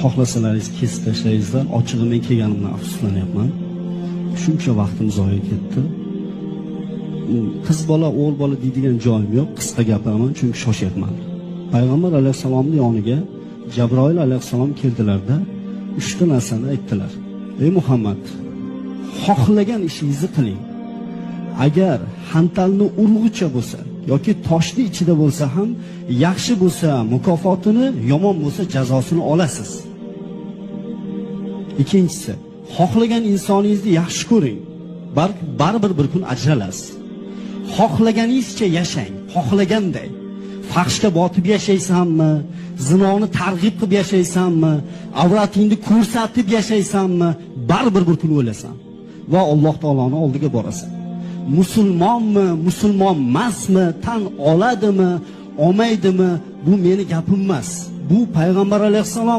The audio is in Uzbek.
xohlasalaringiz kesib tashlaysizlar. Ochig'i men kelganimdan afsuslanyapman. Shuncha vaqtim zoya ketdi. Qiz bola, o'g'il bola deydigan joyim yo'q. Qisqa gapiraman chunki shoshyapman. Payg'ambar alayhisalomning yoniga Jabroil alayhisalom keldilarda 3 ta narsani aytdilar. Ey Muhammad, xohlagan ishingizni qiling. Agar hantalni urg'icha bo'lsa yoki toshni ichida bo'lsa ham yaxshi bo'lsa mukofotini, yomon bo'lsa jazosini olasiz. Ikkinchisi, xohlagan insoningizni yaxshi ko'ring. Baribir bir kun ajralasiz. Xohlaganingizcha yashang, xohlaganday. Fahshga botib yashaysanmi, zinoni targ'ib qilib yashaysanmi, avratingni ko'rsatib yashaysanmi, baribir bir kun o'lasan va Alloh taoloning oldiga borasan. Musulmonmi, musulmon emasmi, tan oladimi, olmaydimi, bu meni gapim emas. Bu payg'ambar alayhisalom